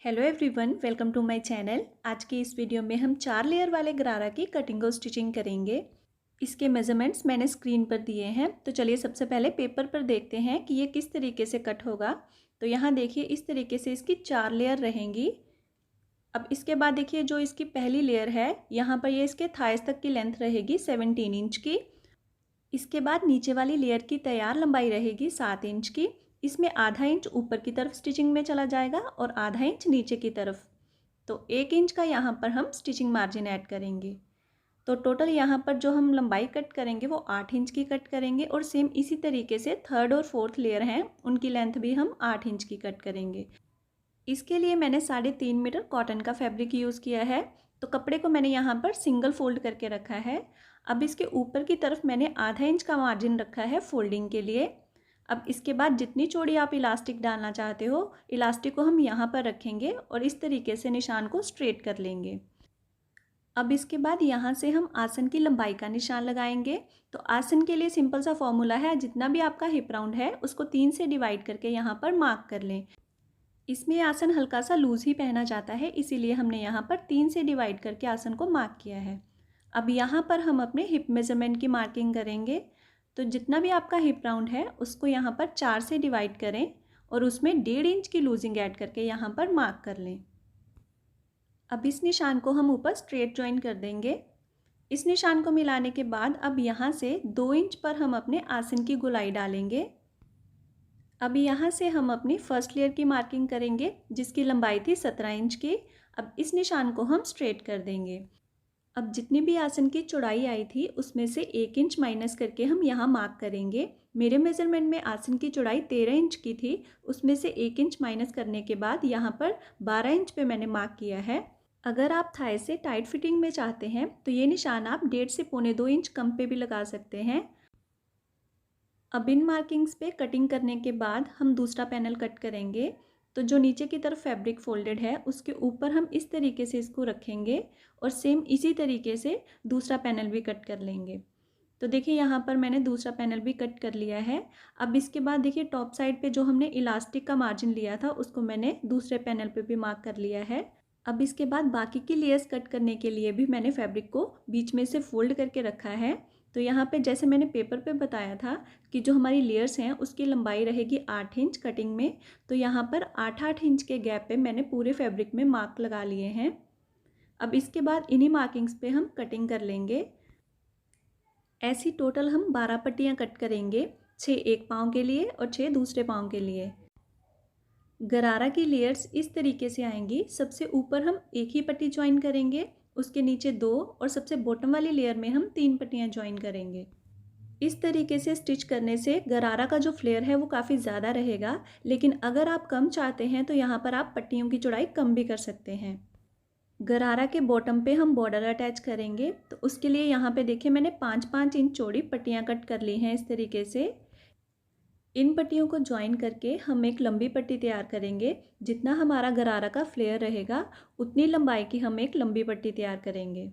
Hello everyone, welcome to my channel. आज की इस वीडियो में हम 4 लेयर वाले गरारा की कटिंग और स्टिचिंग करेंगे। इसके मेजरमेंट्स मैंने स्क्रीन पर दिए हैं। तो चलिए सबसे पहले पेपर पर देखते हैं कि ये किस तरीके से कट होगा। तो यहाँ देखिए इस तरीके से इसकी 4 लेयर रहेंगी। अब इसके बाद देखिए जो इसकी पहली लेयर है, यहाँ पर ये इसके थाइस तक की लेंथ रहेगी 17 इंच की। इसके बाद नीचे वाली लेयर की तैयार लंबाई रहेगी 7 इंच की। इसमें आधा इंच ऊपर की तरफ स्टिचिंग में चला जाएगा और आधा इंच नीचे की तरफ। तो 1 इंच का यहाँ पर हम स्टिचिंग मार्जिन ऐड करेंगे। तो टोटल यहाँ पर जो हम लंबाई कट करेंगे वो 8 इंच की कट करेंगे। और सेम इसी तरीके से थर्ड और फोर्थ लेयर हैं, उनकी लेंथ भी हम 8 इंच की कट करेंगे। इसके लिए मैंने 3.5 मीटर कॉटन का फैब्रिक यूज़ किया है। तो कपड़े को मैंने यहाँ पर सिंगल फोल्ड करके रखा है। अब इसके ऊपर की तरफ मैंने आधा इंच का मार्जिन रखा है फोल्डिंग के लिए। अब इसके बाद जितनी चौड़ी आप इलास्टिक डालना चाहते हो, इलास्टिक को हम यहाँ पर रखेंगे और इस तरीके से निशान को स्ट्रेट कर लेंगे। अब इसके बाद यहाँ से हम आसन की लंबाई का निशान लगाएंगे। तो आसन के लिए सिंपल सा फॉर्मूला है, जितना भी आपका हिप राउंड है उसको 3 से डिवाइड करके यहाँ पर मार्क कर लें। इसमें आसन हल्का सा लूज़ ही पहना जाता है, इसीलिए हमने यहाँ पर 3 से डिवाइड करके आसन को मार्क किया है। अब यहाँ पर हम अपने हिप मेजरमेंट की मार्किंग करेंगे। तो जितना भी आपका हिप राउंड है उसको यहाँ पर 4 से डिवाइड करें और उसमें 1.5 इंच की लूजिंग ऐड करके यहाँ पर मार्क कर लें। अब इस निशान को हम ऊपर स्ट्रेट ज्वाइन कर देंगे। इस निशान को मिलाने के बाद अब यहाँ से 2 इंच पर हम अपने आसन की गोलाई डालेंगे। अब यहाँ से हम अपनी फर्स्ट लेयर की मार्किंग करेंगे, जिसकी लंबाई थी 17 इंच की। अब इस निशान को हम स्ट्रेट कर देंगे। अब जितनी भी आसन की चौड़ाई आई थी उसमें से 1 इंच माइनस करके हम यहाँ मार्क करेंगे। मेरे मेज़रमेंट में आसन की चौड़ाई 13 इंच की थी, उसमें से 1 इंच माइनस करने के बाद यहाँ पर 12 इंच पे मैंने मार्क किया है। अगर आप थाई से टाइट फिटिंग में चाहते हैं तो ये निशान आप 1.5 से 1.25 इंच कम पे भी लगा सकते हैं। अब इन मार्किंग्स पे कटिंग करने के बाद हम दूसरा पैनल कट करेंगे। तो जो नीचे की तरफ फैब्रिक फोल्डेड है उसके ऊपर हम इस तरीके से इसको रखेंगे और सेम इसी तरीके से दूसरा पैनल भी कट कर लेंगे। तो देखिए यहाँ पर मैंने दूसरा पैनल भी कट कर लिया है। अब इसके बाद देखिए टॉप साइड पे जो हमने इलास्टिक का मार्जिन लिया था उसको मैंने दूसरे पैनल पे भी मार्क कर लिया है। अब इसके बाद बाकी की लेयर्स कट करने के लिए भी मैंने फैब्रिक को बीच में से फोल्ड करके रखा है। तो यहाँ पे जैसे मैंने पेपर पे बताया था कि जो हमारी लेयर्स हैं उसकी लंबाई रहेगी 8 इंच कटिंग में। तो यहाँ पर 8-8 इंच के गैप पे मैंने पूरे फैब्रिक में मार्क लगा लिए हैं। अब इसके बाद इन्हीं मार्किंग्स पे हम कटिंग कर लेंगे। ऐसी टोटल हम 12 पट्टियाँ कट करेंगे, 6 एक पाँव के लिए और 6 दूसरे पाँव के लिए। गरारा की लेयर्स इस तरीके से आएंगी। सबसे ऊपर हम एक ही पट्टी ज्वाइन करेंगे, उसके नीचे 2 और सबसे बॉटम वाली लेयर में हम 3 पट्टियाँ ज्वाइन करेंगे। इस तरीके से स्टिच करने से गरारा का जो फ्लेयर है वो काफ़ी ज़्यादा रहेगा। लेकिन अगर आप कम चाहते हैं तो यहाँ पर आप पट्टियों की चौड़ाई कम भी कर सकते हैं। गरारा के बॉटम पे हम बॉर्डर अटैच करेंगे। तो उसके लिए यहाँ पे देखिए मैंने 5-5 इंच चौड़ी पट्टियाँ कट कर ली हैं इस तरीके से। इन पट्टियों को ज्वाइन करके हम एक लंबी पट्टी तैयार करेंगे। जितना हमारा गरारा का फ्लेयर रहेगा उतनी लंबाई की हम एक लंबी पट्टी तैयार करेंगे।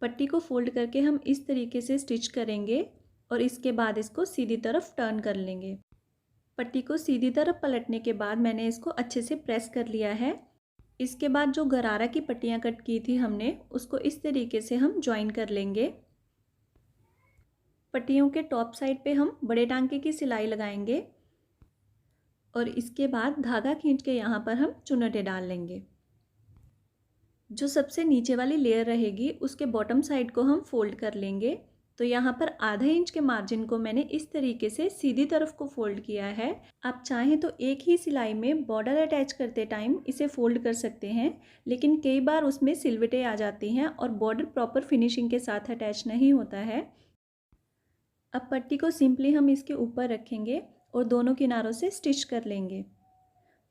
पट्टी को फोल्ड करके हम इस तरीके से स्टिच करेंगे और इसके बाद इसको सीधी तरफ टर्न कर लेंगे। पट्टी को सीधी तरफ पलटने के बाद मैंने इसको अच्छे से प्रेस कर लिया है। इसके बाद जो गरारा की पट्टियाँ कट की थी हमने उसको इस तरीके से हम ज्वाइन कर लेंगे। पट्टियों के टॉप साइड पे हम बड़े टांके की सिलाई लगाएंगे और इसके बाद धागा खींच के यहाँ पर हम चुन्नटें डाल लेंगे। जो सबसे नीचे वाली लेयर रहेगी उसके बॉटम साइड को हम फोल्ड कर लेंगे। तो यहाँ पर आधा इंच के मार्जिन को मैंने इस तरीके से सीधी तरफ को फोल्ड किया है। आप चाहें तो एक ही सिलाई में बॉर्डर अटैच करते टाइम इसे फोल्ड कर सकते हैं, लेकिन कई बार उसमें सिलवटें आ जाती हैं और बॉर्डर प्रॉपर फिनिशिंग के साथ अटैच नहीं होता है। अब पट्टी को सिंपली हम इसके ऊपर रखेंगे और दोनों किनारों से स्टिच कर लेंगे।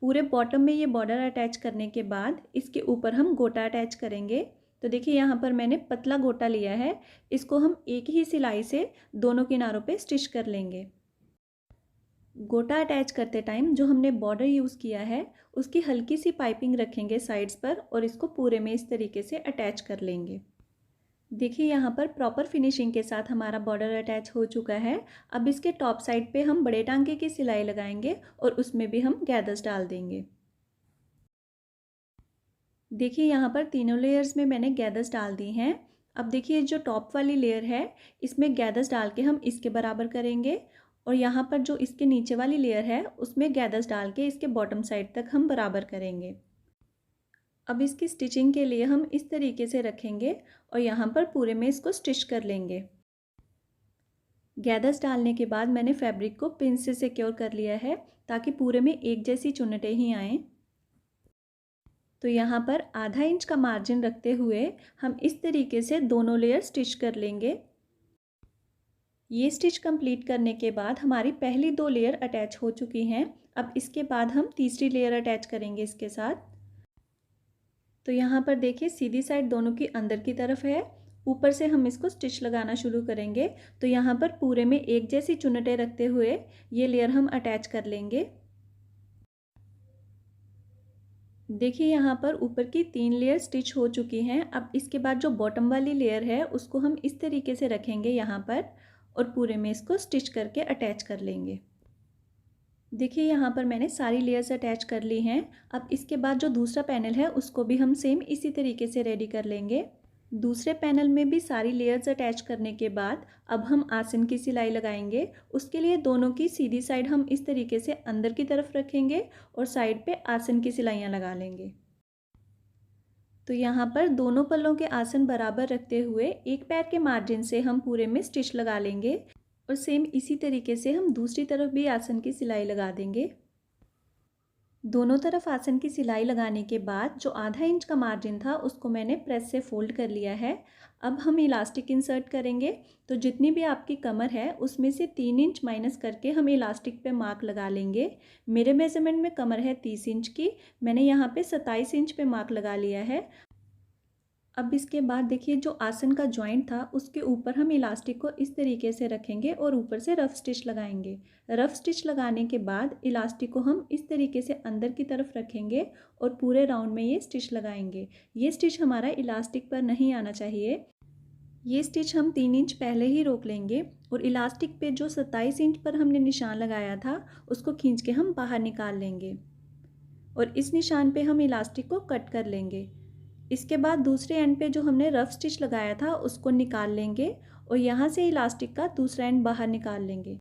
पूरे बॉटम में ये बॉर्डर अटैच करने के बाद इसके ऊपर हम गोटा अटैच करेंगे। तो देखिए यहाँ पर मैंने पतला गोटा लिया है, इसको हम एक ही सिलाई से दोनों किनारों पे स्टिच कर लेंगे। गोटा अटैच करते टाइम जो हमने बॉर्डर यूज़ किया है उसकी हल्की सी पाइपिंग रखेंगे साइड्स पर और इसको पूरे में इस तरीके से अटैच कर लेंगे। देखिए यहाँ पर प्रॉपर फिनिशिंग के साथ हमारा बॉर्डर अटैच हो चुका है। अब इसके टॉप साइड पे हम बड़े टांके की सिलाई लगाएंगे और उसमें भी हम गैदर्स डाल देंगे। देखिए यहाँ पर तीनों लेयर्स में मैंने गैदर्स डाल दी हैं। अब देखिए जो टॉप वाली लेयर है इसमें गैदर्स डाल के हम इसके बराबर करेंगे और यहाँ पर जो इसके नीचे वाली लेयर है उसमें गैदर्स डाल के इसके बॉटम साइड तक हम बराबर करेंगे। अब इसकी स्टिचिंग के लिए हम इस तरीके से रखेंगे और यहाँ पर पूरे में इसको स्टिच कर लेंगे। गैदर्स डालने के बाद मैंने फैब्रिक को पिन से सिक्योर कर लिया है ताकि पूरे में एक जैसी चुन्नटें ही आएँ। तो यहाँ पर आधा इंच का मार्जिन रखते हुए हम इस तरीके से दोनों लेयर स्टिच कर लेंगे। ये स्टिच कंप्लीट करने के बाद हमारी पहली 2 लेयर अटैच हो चुकी हैं। अब इसके बाद हम तीसरी लेयर अटैच करेंगे इसके साथ। तो यहाँ पर देखिए सीधी साइड दोनों की अंदर की तरफ है, ऊपर से हम इसको स्टिच लगाना शुरू करेंगे। तो यहाँ पर पूरे में एक जैसी चुन्नटें रखते हुए ये लेयर हम अटैच कर लेंगे। देखिए यहाँ पर ऊपर की 3 लेयर स्टिच हो चुकी हैं। अब इसके बाद जो बॉटम वाली लेयर है उसको हम इस तरीके से रखेंगे यहाँ पर और पूरे में इसको स्टिच करके अटैच कर लेंगे। देखिए यहाँ पर मैंने सारी लेयर्स अटैच कर ली हैं। अब इसके बाद जो दूसरा पैनल है उसको भी हम सेम इसी तरीके से रेडी कर लेंगे। दूसरे पैनल में भी सारी लेयर्स अटैच करने के बाद अब हम आसन की सिलाई लगाएंगे। उसके लिए दोनों की सीधी साइड हम इस तरीके से अंदर की तरफ रखेंगे और साइड पे आसन की सिलाइयाँ लगा लेंगे। तो यहाँ पर दोनों पल्लों के आसन बराबर रखते हुए एक पैर के मार्जिन से हम पूरे में स्टिच लगा लेंगे और सेम इसी तरीके से हम दूसरी तरफ भी आसन की सिलाई लगा देंगे। दोनों तरफ आसन की सिलाई लगाने के बाद जो आधा इंच का मार्जिन था उसको मैंने प्रेस से फोल्ड कर लिया है। अब हम इलास्टिक इंसर्ट करेंगे। तो जितनी भी आपकी कमर है उसमें से 3 इंच माइनस करके हम इलास्टिक पे मार्क लगा लेंगे। मेरे मेज़रमेंट में कमर है 30 इंच की, मैंने यहाँ पे 27 इंच पे मार्क लगा लिया है। अब इसके बाद देखिए जो आसन का जॉइंट था उसके ऊपर हम इलास्टिक को इस तरीके से रखेंगे और ऊपर से रफ स्टिच लगाएंगे। रफ स्टिच लगाने के बाद इलास्टिक को हम इस तरीके से अंदर की तरफ रखेंगे और पूरे राउंड में ये स्टिच लगाएंगे। ये स्टिच हमारा इलास्टिक पर नहीं आना चाहिए। ये स्टिच हम 3 इंच पहले ही रोक लेंगे और इलास्टिक पे जो 27 इंच पर हमने निशान लगाया था उसको खींच के हम बाहर निकाल लेंगे और इस निशान पे हम इलास्टिक को कट कर लेंगे। इसके बाद दूसरे एंड पे जो हमने रफ स्टिच लगाया था उसको निकाल लेंगे और यहाँ से इलास्टिक का दूसरा एंड बाहर निकाल लेंगे।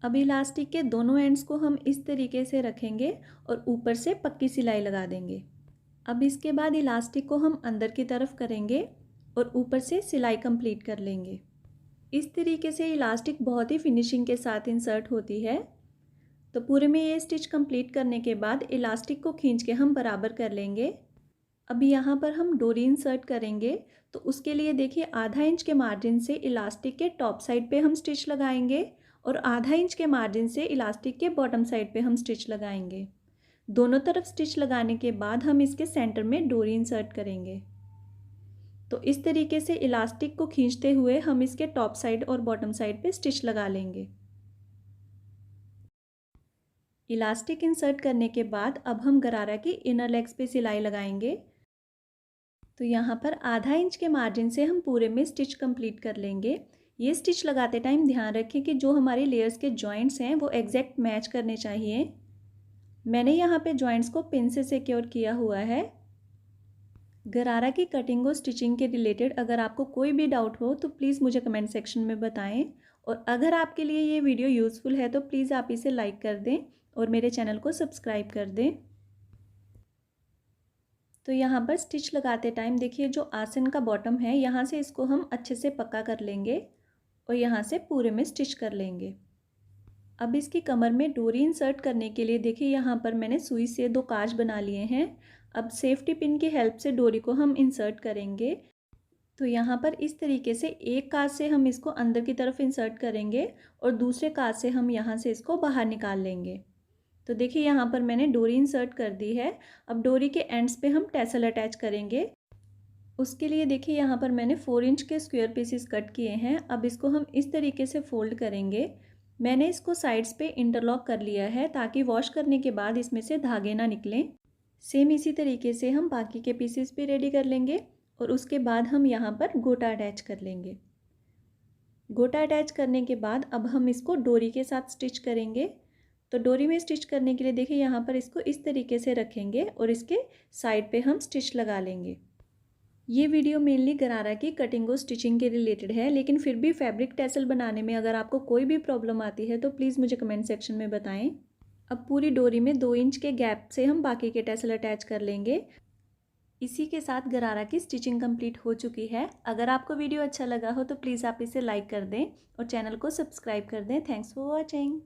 अब इलास्टिक के दोनों एंड्स को हम इस तरीके से रखेंगे और ऊपर से पक्की सिलाई लगा देंगे। अब इसके बाद इलास्टिक को हम अंदर की तरफ करेंगे और ऊपर से सिलाई कंप्लीट कर लेंगे। इस तरीके से इलास्टिक बहुत ही फिनिशिंग के साथ इंसर्ट होती है। तो पूरे में ये स्टिच कंप्लीट करने के बाद इलास्टिक को खींच के हम बराबर कर लेंगे। अभी यहाँ पर हम डोरी इंसर्ट करेंगे। तो उसके लिए देखिए आधा इंच के मार्जिन से इलास्टिक के टॉप साइड पे हम स्टिच लगाएंगे और आधा इंच के मार्जिन से इलास्टिक के बॉटम साइड पे हम स्टिच लगाएंगे। दोनों तरफ स्टिच लगाने के बाद हम इसके सेंटर में डोरी इंसर्ट करेंगे। तो इस तरीके से इलास्टिक को खींचते हुए हम इसके टॉप साइड और बॉटम साइड पे स्टिच लगा लेंगे। इलास्टिक इंसर्ट करने के बाद अब हम गरारा की इनर लेग्स पे सिलाई लगाएंगे। तो यहाँ पर आधा इंच के मार्जिन से हम पूरे में स्टिच कंप्लीट कर लेंगे। ये स्टिच लगाते टाइम ध्यान रखें कि जो हमारे लेयर्स के जॉइंट्स हैं वो एग्जैक्ट मैच करने चाहिए। मैंने यहाँ पे जॉइंट्स को पिन से सिक्योर किया हुआ है। गरारा की कटिंग और स्टिचिंग के रिलेटेड अगर आपको कोई भी डाउट हो तो प्लीज़ मुझे कमेंट सेक्शन में बताएं और अगर आपके लिए ये वीडियो यूज़फुल है तो प्लीज़ आप इसे लाइक कर दें और मेरे चैनल को सब्सक्राइब कर दें। तो यहाँ पर स्टिच लगाते टाइम देखिए जो आसन का बॉटम है यहाँ से इसको हम अच्छे से पक्का कर लेंगे और यहाँ से पूरे में स्टिच कर लेंगे। अब इसकी कमर में डोरी इंसर्ट करने के लिए देखिए यहाँ पर मैंने सुई से 2 काज बना लिए हैं। अब सेफ्टी पिन की हेल्प से डोरी को हम इंसर्ट करेंगे। तो यहाँ पर इस तरीके से एक काज से हम इसको अंदर की तरफ इंसर्ट करेंगे और दूसरे काज से हम यहाँ से इसको बाहर निकाल लेंगे। तो देखिए यहाँ पर मैंने डोरी इंसर्ट कर दी है। अब डोरी के एंड्स पे हम टैसल अटैच करेंगे। उसके लिए देखिए यहाँ पर मैंने 4 इंच के स्क्वायर पीसेस कट किए हैं। अब इसको हम इस तरीके से फोल्ड करेंगे। मैंने इसको साइड्स पे इंटरलॉक कर लिया है ताकि वॉश करने के बाद इसमें से धागे ना निकलें। सेम इसी तरीके से हम बाकी के पीसेस भी रेडी कर लेंगे और उसके बाद हम यहाँ पर गोटा अटैच कर लेंगे। गोटा अटैच करने के बाद अब हम इसको डोरी के साथ स्टिच करेंगे। तो डोरी में स्टिच करने के लिए देखिए यहाँ पर इसको इस तरीके से रखेंगे और इसके साइड पे हम स्टिच लगा लेंगे। ये वीडियो मेनली गरारा की कटिंग और स्टिचिंग के रिलेटेड है, लेकिन फिर भी फैब्रिक टैसल बनाने में अगर आपको कोई भी प्रॉब्लम आती है तो प्लीज़ मुझे कमेंट सेक्शन में बताएं। अब पूरी डोरी में 2 इंच के गैप से हम बाकी के टैसल अटैच कर लेंगे। इसी के साथ गरारा की स्टिचिंग कंप्लीट हो चुकी है। अगर आपको वीडियो अच्छा लगा हो तो प्लीज़ आप इसे लाइक कर दें और चैनल को सब्सक्राइब कर दें। Thanks for watching.